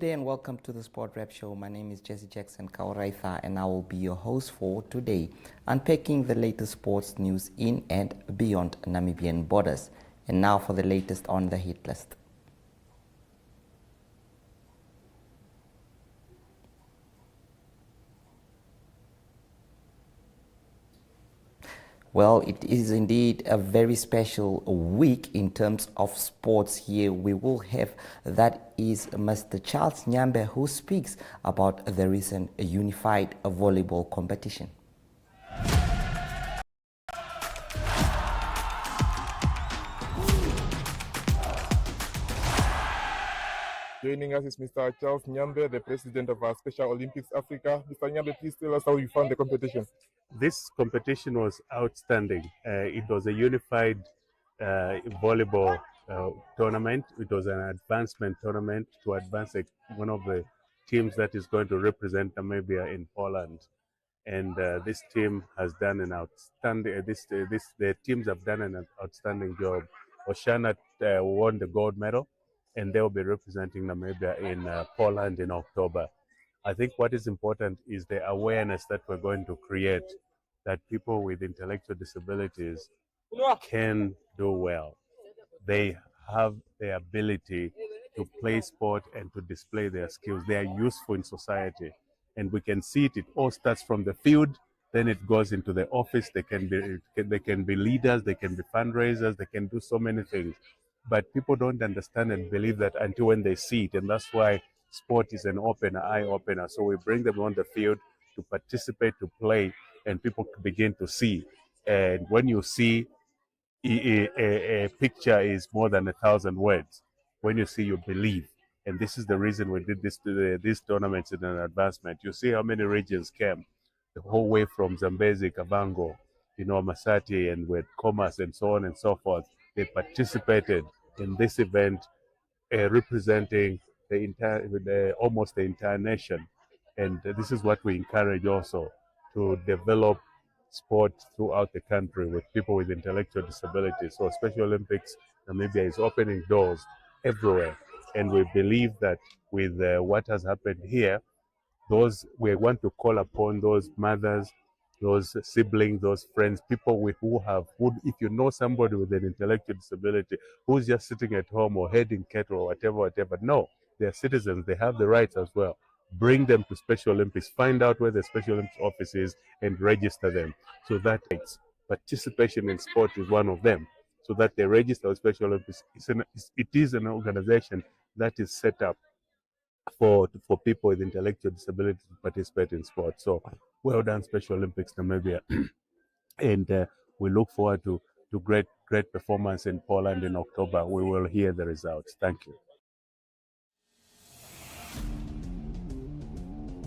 day and welcome to the Sport Rap Show. My name is Jesse Jackson Kauraitha and I will be your host for today, unpacking the latest sports news in and beyond Namibian borders. And now for the latest on the hit list. Well, it is indeed a very special week in terms of sports here. We will have, that is Mr. Charles Nyambe, who speaks about the recent unified volleyball competition. Joining us is Mr. Charles Nyambe, the president of our Special Olympics Africa. Mr. Nyambe, please tell us how you found the competition. This competition was outstanding. It was a unified volleyball tournament. It was an advancement tournament to advance one of the teams that is going to represent Namibia in Poland. And this team has done an outstanding. The teams have done an outstanding job. Oshana won the gold medal, and they will be representing Namibia in Poland in October. I think what is important is the awareness that we're going to create, that people with intellectual disabilities can do well. They have the ability to play sport and to display their skills. They are useful in society. And we can see it. It all starts from the field, then it goes into the office. They can be leaders, they can be fundraisers, they can do so many things. But people don't understand and believe that until when they see it. And that's why sport is an eye opener. So we bring them on the field to participate, to play, and people begin to see. And when you see, a picture is more than 1,000 words. When you see, you believe. And this is the reason we did these tournaments in an advancement. You see how many regions came, the whole way from Zambezi, Kavango, Masati, and with Commerce and so on and so forth. They participated in this event, representing almost the entire nation. And this is what we encourage also, to develop sport throughout the country with people with intellectual disabilities. So Special Olympics Namibia is opening doors everywhere. And we believe that with what has happened here, we want to call upon those mothers, those siblings, those friends, people if you know somebody with an intellectual disability who's just sitting at home or herding cattle or whatever, no, they're citizens, they have the rights as well. Bring them to Special Olympics, find out where the Special Olympics office is and register them. So that participation in sport is one of them. So that they register with Special Olympics. It is an organization that is set up for people with intellectual disabilities to participate in sport. So well done, Special Olympics Namibia. And we look forward to great performance in Poland in October. We will hear the results. Thank you.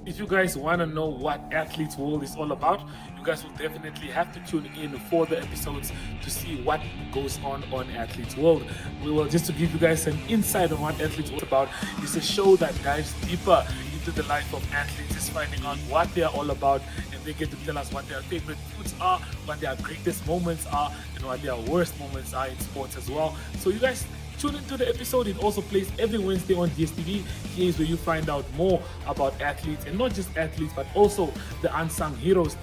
If you guys want to know what Athletes World is all about, you guys will definitely have to tune in for the episodes to see what goes on Athletes World. We will, just to give you guys an insight on what Athletes World is about, it's a show that dives deeper into the life of athletes, is finding out what they are all about, and they get to tell us what their favorite foods are, what their greatest moments are, and what their worst moments are in sports as well. So you guys tune into the episode. It also plays every Wednesday on DSTV. Here is where you find out more about athletes, and not just athletes, but also the unsung heroes.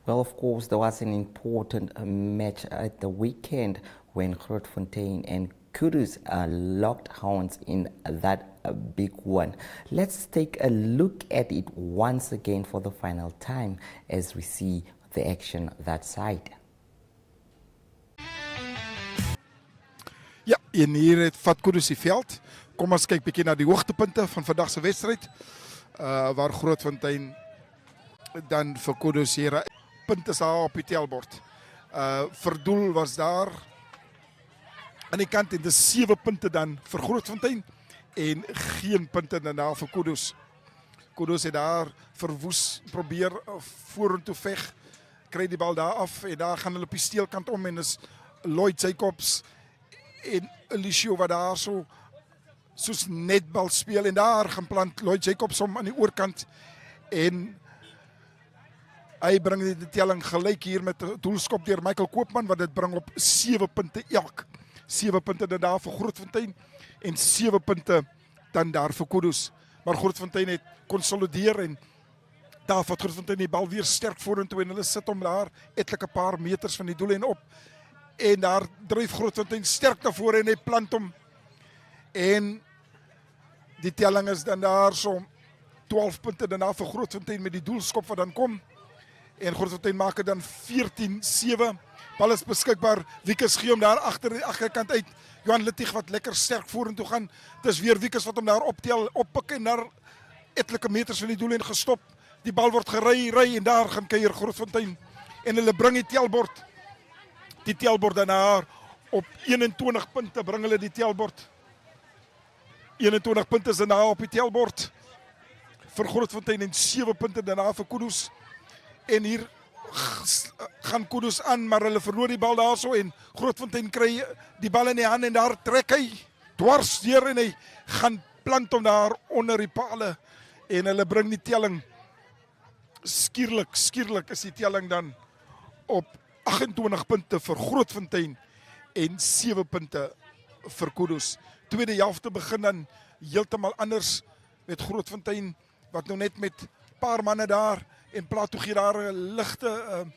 Well, of course, there was an important match at the weekend when Grootfontein and Kudus locked horns in that big one. Let's take a look at it once again for the final time as we see the action that side. Ja, en hier het vat Kudus die veld. Kom ons kyk bietjie na die hoogtepunte van vandag se wedstryd. Waar Grootfontein dan vir Kudus hier punte is daar op die telbord. Verdoel was daar aan die kant en dis 7 punte dan vir Grootfontein en geen punte daarna vir Kudus. Kudus het daar verwoes probeer vorentoe veg, kry die bal daar af en daar gaan hulle op die steelkant om en is Lloyd Jacobs en Elisio wat daar soos netbal speel, en daar gaan plant Lloyd Jacobs om aan die oorkant, en hy bring die telling gelyk hier met 'n doelskop deur Michael Koopman, wat dit bring op 7 punte elk. 7 punte dan daar vir Grootfontein en 7 punte dan daar vir Kudus. Maar Grootfontein het konsolideer, en daar vat Grootfontein die bal weer sterk vorentoe, en hulle sit hom daar etlike paar meters van die doellyn op, en daar dryf Grootfontein sterk na vore en hy plant hom, en die telling is dan daar so 12 punte daarna vir Grootfontein met die doelskop wat dan kom, en Grootfontein maak dit dan 14-7. Bal is beskikbaar, Wiekes gee hom daar agter die agterkant uit, Johan Littig wat lekker sterk vorentoe gaan, dis weer Wiekes wat hom daar optel, oppik en daar etlike meters van die doellyn gestop, die bal word gery, en daar gaan kuier Grootfontein, en hulle bring die telbord daarna op 21 punte, bring hulle die telbord, 21 punte is daarna op die telbord, vir Grootfontein en 7 punte daarna vir Kudus, en hier gaan Kudus aan, maar hulle verloor die bal daar so, en Grootfontein kry die bal in die hand, en daar trek hy dwars deur, en hy gaan plant hom daar onder die pale, en hulle bring die telling, skierlik is die telling dan op 28 punte vir Grootfontein en 7 punte vir Kudus. Tweede helfte begin dan heeltemal anders met Grootfontein, wat nou net met paar manne daar, en Plato gee daar 'n ligte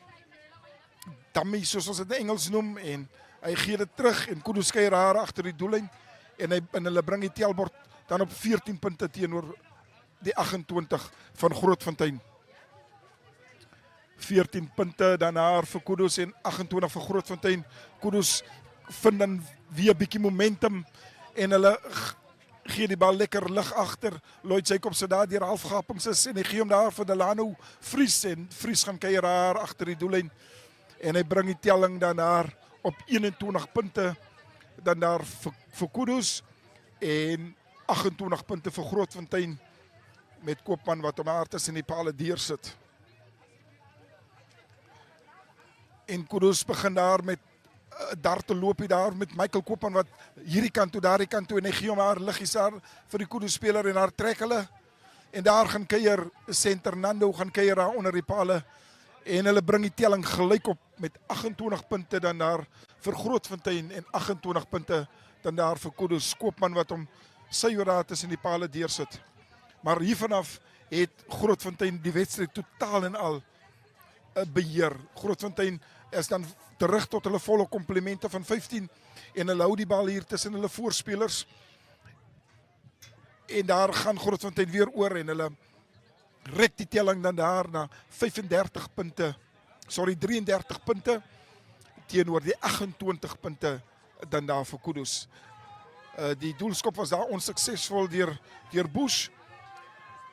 dummy, soos ons dit in Engels noem, en hy gee dit terug, en Kudus kuier daar agter die doellyn, en hulle bring die telbord dan op 14 punte teenoor die 28 van Grootfontein. 14 punte daarna vir Kudus en 28 vir Grootfontein. Kudus vind dan weer 'n bietjie momentum, en hulle gee die bal lekker lig agter. Lloyd Jacobs se daar deur halfgapings is, en hy gee hom daar vir Delano Vries, en Vries gaan kuier daar agter die doellyn, en hy bring die telling dan daar op 21 punte dan daar vir Kudus en 28 punte vir Grootfontein, met Koopman wat hom daar tussen die pale deursit. En Kudus begin daar met daar te loop daar met Michael Koopman wat hierdie kant toe, daardie kant toe, en hy gee hom daar liggies daar vir die Kudus speler, en daar trek hulle, en daar gaan kuier Center Nando, gaan kuier daar onder die pale, en hulle bring die telling gelyk op met 28 punte dan daar vir Grootfontein en 28 punte dan daar vir Kudus. Koopman wat hom sy daar tussen die pale deursit. Maar hiervanaf het Grootfontein die wedstryd totaal en al beheer. Grootfontein is dan terug tot hulle volle komplemente van 15, en hulle hou die bal hier tussen hulle voorspelers, en daar gaan Grootfontein weer oor, en hulle rek die telling dan daar na 33 punte teenoor die 28 punte dan daar vir Kudus. Die doelskop was daar onsuksesvol deur Bush,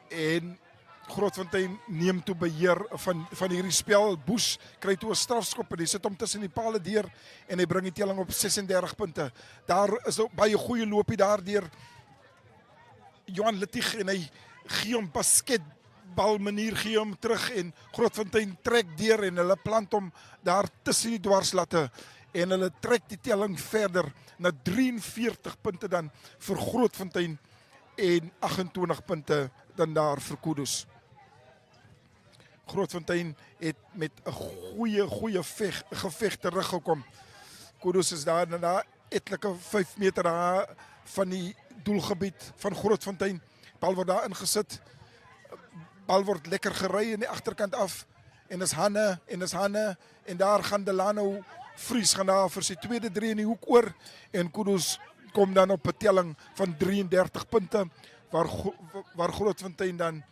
en Grootfontein neem toe beheer van hierdie spel. Bush kry toe 'n strafskop, en hy sit hom tussen die pale deur, en hy bring die telling op 36 punte. Daar is baie goeie loopie daar deur Johan Littig, en hy gee hom basketbal manier, gee hom terug, en Grootfontein trek deur, en hulle plant hom daar tussen die dwarslatte, en hulle trek die telling verder na 43 punte dan vir Grootfontein en 28 punte dan daar vir Kudus. Grootfontein het met 'n goeie geveg teruggekom. Kudus is daar etlike 5 meter daar van die doelgebied van Grootfontein. Bal word daar ingesit. Bal word lekker gery in die agterkant af, en is Hanne, en daar gaan Delano Vries gaan daar vir sy tweede 3 in die hoek oor, en Kudus kom dan op 'n telling van 33 punte, waar Grootfontein dan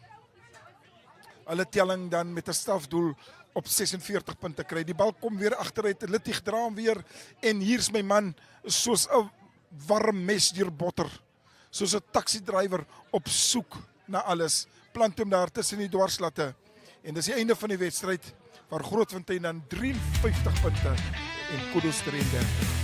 hulle telling dan met 'n strafdoel op 46 punte kry. Die bal kom weer agteruit, Littig dra hom weer, en hier's my man soos 'n warm mes deur botter, soos 'n taxi-drywer op soek na alles, plant hom daar tussen die dwarslatte, en dis die einde van die wedstryd, waar Grootfontein dan 53 punte en Kudus 33.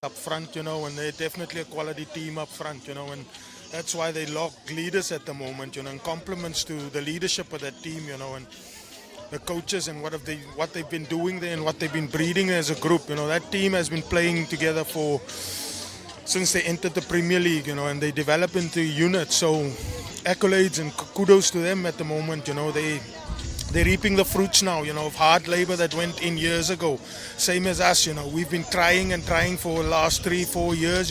Up front, and they're definitely a quality team up front, and that's why they lack leaders at the moment, and compliments to the leadership of that team, and the coaches and what they've been doing there and what they've been breeding as a group. That team has been playing together since they entered the Premier League, and they develop into units. So accolades and kudos to them at the moment. They're reaping the fruits now, of hard labor that went in years ago. Same as us, we've been trying and trying for the last 3-4 years,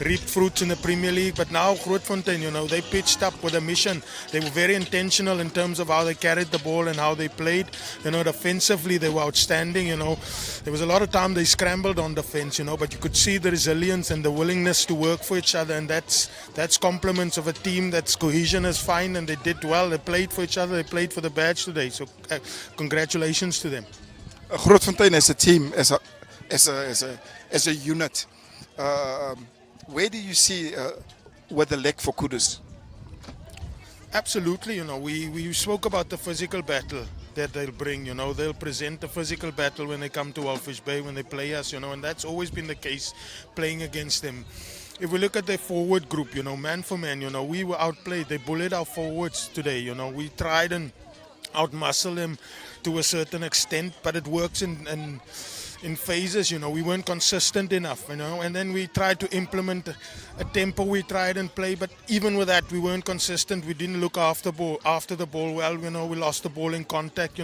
reaped fruits in the Premier League. But now Grootfontein, they pitched up with a mission. They were very intentional in terms of how they carried the ball and how they played. Defensively, they were outstanding, There was a lot of time they scrambled on defense, but you could see the resilience and the willingness to work for each other. And that's compliments of a team that's cohesion is fine, and they did well. They played for each other. They played for the badge today. So congratulations to them. Grootfontein as a team, as a unit, where do you see with the leg for Kudus? Absolutely, we spoke about the physical battle that they'll bring, they'll present the physical battle when they come to Walfish Bay, when they play us, and that's always been the case playing against them. If we look at their forward group, man for man, we were outplayed. They bullied our forwards today, we tried and outmuscle them to a certain extent, but it works in phases. We weren't consistent enough, and then we tried to implement a tempo. We tried and play, but even with that, we weren't consistent. We didn't look after the ball well. We lost the ball in contact.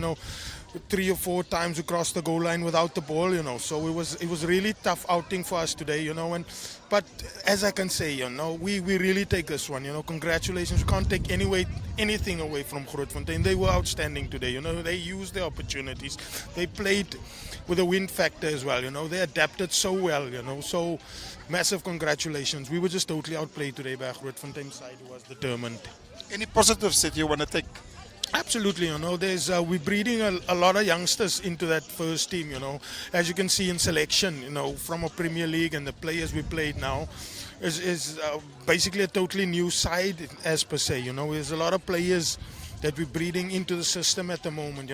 3 or 4 times we crossed the goal line without the ball. So it was really tough outing for us today. But as I can say, we really take this one. Congratulations. We can't take anything away from Grootfontein. They were outstanding today. They used their opportunities. They played with a win factor as well. They adapted so well. So massive congratulations. We were just totally outplayed today by Grootfontein's side, who was determined. Any positives that you want to take? Absolutely, we're breeding a lot of youngsters into that first team, as you can see in selection, from a Premier League, and the players we played now is basically a totally new side as per se, there's a lot of players that we're breeding into the system at the moment,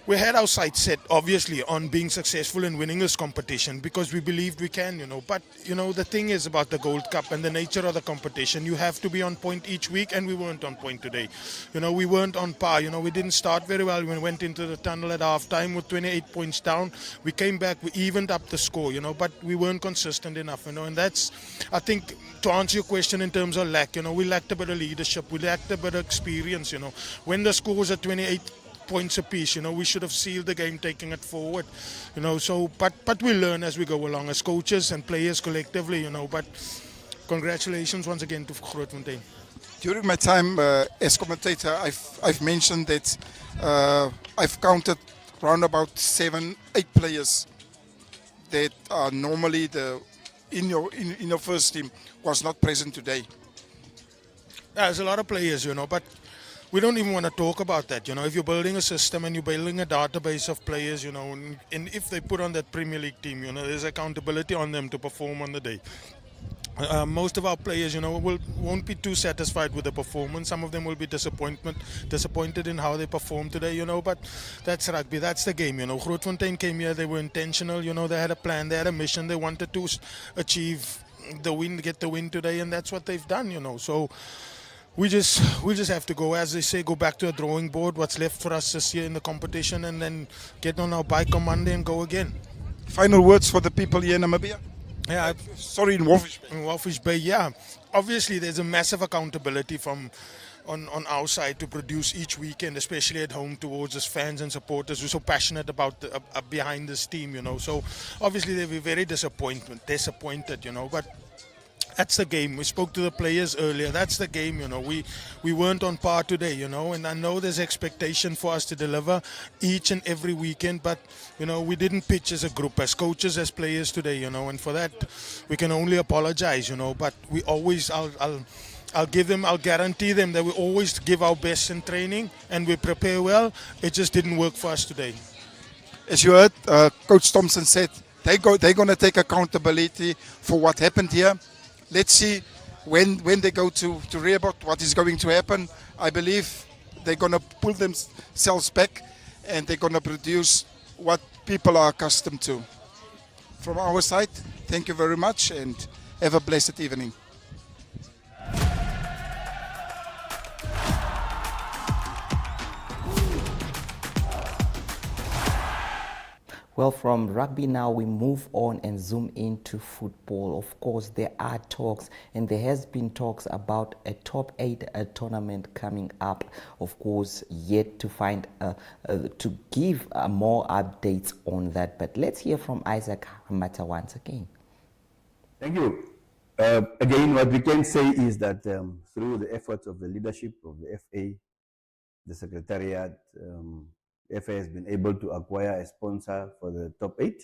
We had our sights set, obviously, on being successful in winning this competition because we believed we can, But, the thing is about the Gold Cup and the nature of the competition. You have to be on point each week, and we weren't on point today. We weren't on par. We didn't start very well. We went into the tunnel at half-time with 28 points down. We came back, we evened up the score, but we weren't consistent enough, And that's, I think, to answer your question in terms of lack, we lacked a bit of leadership. We lacked a bit of experience, When the score was at 28 points apiece, we should have sealed the game, taking it forward, but we learn as we go along as coaches and players collectively, but congratulations once again to Grootfontein. During my time as commentator, I've mentioned that I've counted around about 7-8 players that are normally in your first team was not present today. There's a lot of players, but we don't even want to talk about that. If you're building a system and you're building a database of players, and if they put on that Premier League team, there's accountability on them to perform on the day. Most of our players, won't be too satisfied with the performance. Some of them will be disappointed in how they performed today, but that's rugby. That's the game, Grootfontein came here, they were intentional, they had a plan, they had a mission, they wanted to achieve the win, get the win today, and that's what they've done, So we just have to go, as they say, go back to the drawing board, what's left for us this year in the competition, and then get on our bike on Monday and go again. Final words for the people here in Namibia? Yeah, sorry, in Walfish Bay. In Walfish Bay, yeah. Obviously, there's a massive accountability on our side to produce each weekend, especially at home, towards us fans and supporters who are so passionate about behind this team, So obviously they'll be very disappointed, but that's the game. We spoke to the players earlier. That's the game, We weren't on par today, And I know there's expectation for us to deliver each and every weekend, but, we didn't pitch as a group, as coaches, as players today, And for that, we can only apologize, But we always, I'll guarantee them that we always give our best in training and we prepare well. It just didn't work for us today. As you heard, Coach Thompson said they're going to take accountability for what happened here. Let's see when they go to Rehoboth what is going to happen. I believe they're going to pull themselves back and they're going to produce what people are accustomed to. From our side, thank you very much and have a blessed evening. Well, from rugby now, we move on and zoom into football. Of course, there are talks, and there has been talks about a top 8 tournament coming up. Of course, yet to find to give more updates on that. But let's hear from Isaac Hamata once again. Thank you. Again, what we can say is that through the efforts of the leadership of the FA, the Secretariat, FA has been able to acquire a sponsor for the top 8.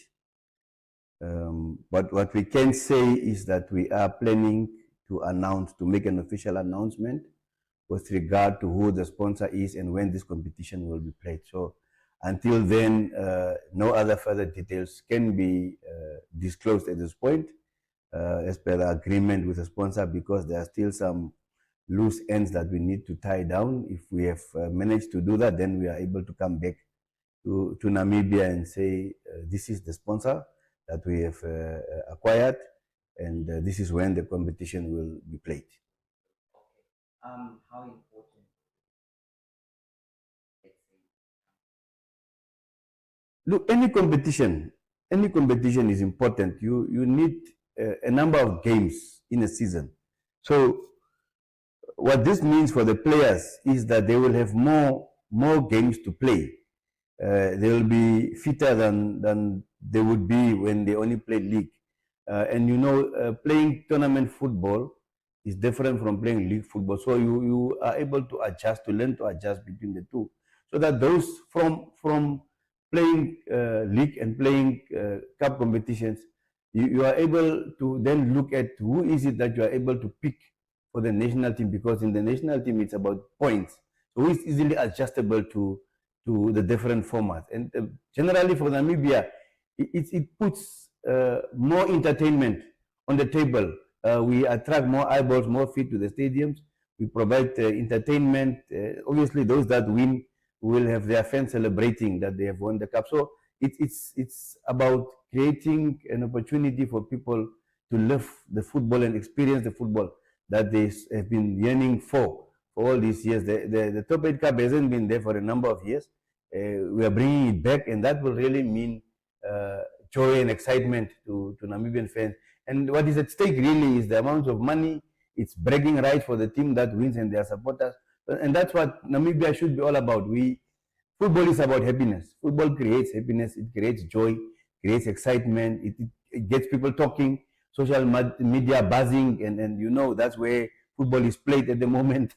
But what we can say is that we are planning to make an official announcement with regard to who the sponsor is and when this competition will be played. So until then, no other further details can be disclosed at this point as per the agreement with the sponsor, because there are still some loose ends that we need to tie down. If we have managed to do that, then we are able to come back to Namibia and say, this is the sponsor that we have acquired, and this is when the competition will be played. How important? Look, any competition is important. You need a number of games in a season. So what this means for the players is that they will have more games to play. They will be fitter than they would be when they only play league. And playing tournament football is different from playing league football. So you are able to learn to adjust between the two. So that those from playing league and playing cup competitions, you are able to then look at who is it that you are able to pick for the national team, because in the national team it's about points. So it's easily adjustable to the different formats. And generally for Namibia, it puts more entertainment on the table. We attract more eyeballs, more feet to the stadiums. We provide entertainment. Obviously, those that win will have their fans celebrating that they have won the cup. So it's about creating an opportunity for people to live the football and experience the football that they have been yearning for all these years. The Top 8 Cup hasn't been there for a number of years. We are bringing it back, and that will really mean joy and excitement to Namibian fans. And what is at stake really is the amount of money. It's bragging rights for the team that wins and their supporters. And that's what Namibia should be all about. Football is about happiness. Football creates happiness. It creates joy, creates excitement. It gets people talking, social media buzzing, and that's where football is played at the moment.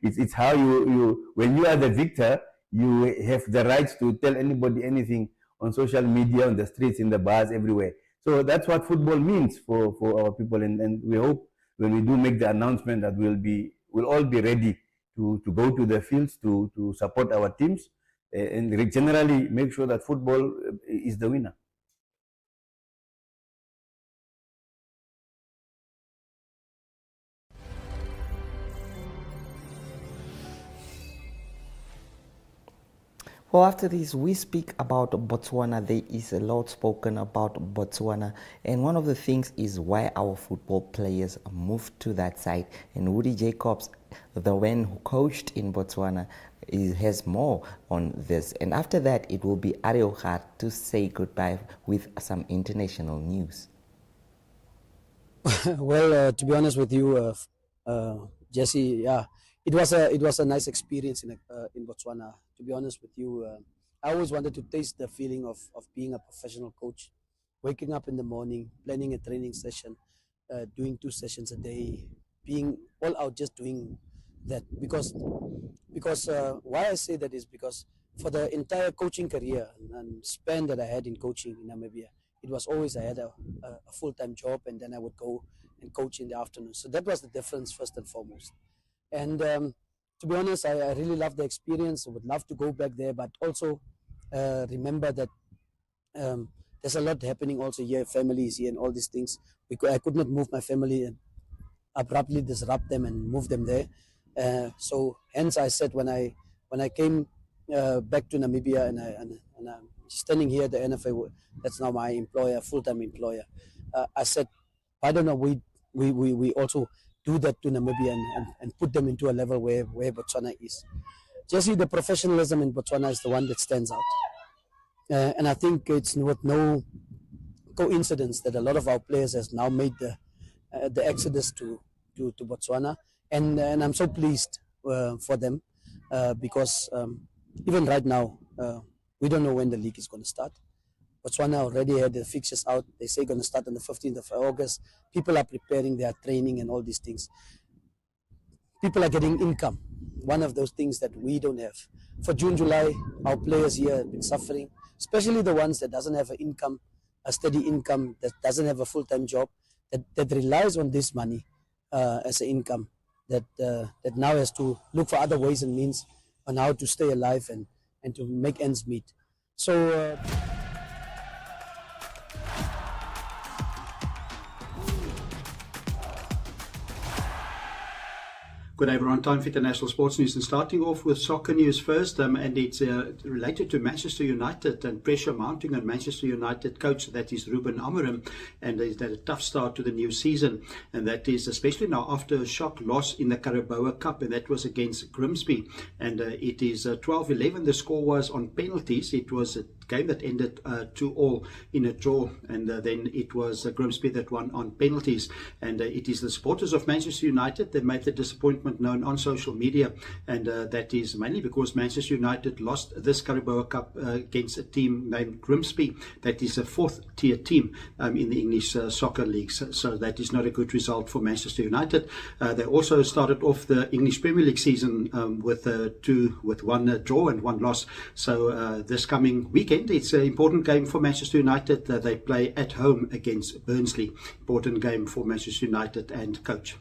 It's how when you are the victor, you have the rights to tell anybody anything on social media, on the streets, in the bars, everywhere. So that's what football means for our people, and we hope when we do make the announcement that we'll all be ready to go to the fields to support our teams and generally make sure that football is the winner. Well, after this, we speak about Botswana. There is a lot spoken about Botswana, and one of the things is why our football players moved to that side. And Woody Jacobs, the one who coached in Botswana, has more on this. And after that, it will be Ariochar to say goodbye with some international news. Well, to be honest with you, Jesse, yeah, it was a nice experience in Botswana. To be honest with you, I always wanted to taste the feeling of being a professional coach, waking up in the morning, planning a training session, doing 2 sessions a day, being all out just doing that. Because why I say that is because for the entire coaching career and span that I had in coaching in Namibia, it was always I had a full-time job, and then I would go and coach in the afternoon. So that was the difference first and foremost. And to be honest, I really love the experience. I would love to go back there, but also remember that there's a lot happening also here, families here and all these things. I could not move my family and abruptly disrupt them and move them there. So hence I said when I came back to Namibia and I'm standing here at the NFA, that's now my employer, full-time employer. I said, why don't we also do that to Namibia and put them into a level where Botswana is. Jesse, the professionalism in Botswana is the one that stands out. And I think it's with no coincidence that a lot of our players has now made the exodus to Botswana, and I'm so pleased for them because even right now we don't know when the league is going to start. Botswana already had the fixtures out. They say going to start on the 15th of August. People are preparing their training and all these things. People are getting income. One of those things that we don't have. For June, July, our players here have been suffering, especially the ones that doesn't have an income, a steady income, that doesn't have a full-time job, that relies on this money as an income, that now has to look for other ways and means on how to stay alive and to make ends meet. So. Good day, everyone. Time for international sports news, and starting off with soccer news first, and it's related to Manchester United and pressure mounting on Manchester United coach, that is Ruben Amorim, and he's had a tough start to the new season, and that is especially now after a shock loss in the Carabao Cup, and that was against Grimsby, and it is 12-11. The score was on penalties. It was a game that ended 2-2 in a draw, and then it was Grimsby that won on penalties, and it is the supporters of Manchester United that made the disappointment known on social media, and that is mainly because Manchester United lost this Carabao Cup against a team named Grimsby, that is a fourth-tier team in the English soccer leagues. So that is not a good result for Manchester United. They also started off the English Premier League season with one draw and one loss. So this coming weekend, it's an important game for Manchester United. They play at home against Burnley. Important game for Manchester United and coach.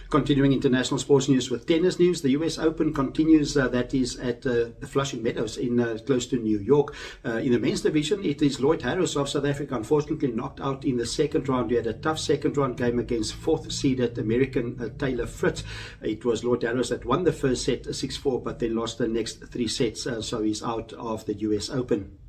Continuing international sports news with tennis news, the US Open continues. That is at Flushing Meadows in close to New York. In the men's division, it is Lloyd Harris of South Africa, unfortunately knocked out in the second round. He had a tough second round game against fourth-seeded American Taylor Fritz. It was Lloyd Harris that won the first set 6-4, but then lost the next three sets, so he's out of the US Open.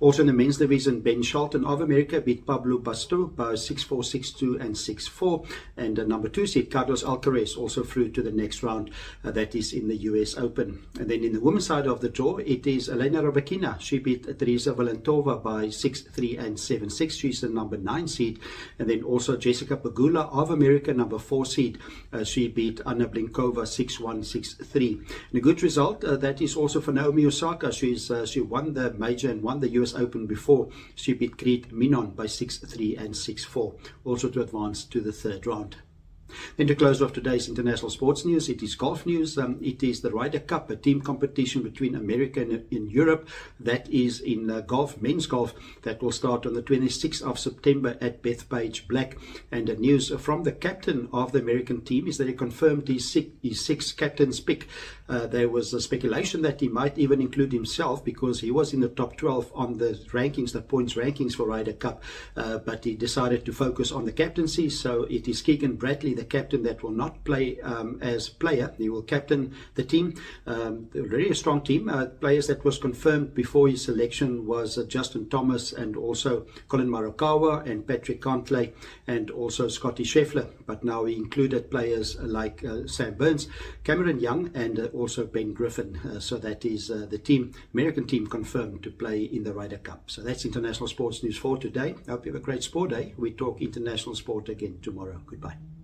Also in the men's division, Ben Shelton of America beat Pablo Bastu by 6-4, 6-2 and 6-4. And number 2 seed Carlos Alcaraz also through to the next round. That is in the US Open. And then in the women's side of the draw, it is Elena Rybakina. She beat Teresa Valentova by 6-3 and 7-6. She's the number 9 seed. And then also Jessica Pegula of America, number 4 seed. She beat Anna Blinkova 6-1, 6-3. And a good result, that is also for Naomi Osaka. She won the major and won the US Open before. She beat Crete Minon by 6-3 and 6-4, also to advance to the third round. Then to close off today's international sports news, it is golf news. It is the Ryder Cup, a team competition between America and in Europe. That is in golf, men's golf, that will start on the 26th of September at Bethpage Black. And the news from the captain of the American team is that he confirmed his six captain's pick. There was a speculation that he might even include himself because he was in the top 12 on the rankings, the points rankings for Ryder Cup, but he decided to focus on the captaincy. So it is Keegan Bradley, the captain, that will not play as player. He will captain the team. Really a strong team. Players that was confirmed before his selection was Justin Thomas and also Colin Morikawa and Patrick Cantlay and also Scotty Scheffler. But now he included players like Sam Burns, Cameron Young and also Ben Griffin. So that is the team, American team, confirmed to play in the Ryder Cup. So that's international sports news for today. I hope you have a great sport day. We talk international sport again tomorrow. Goodbye.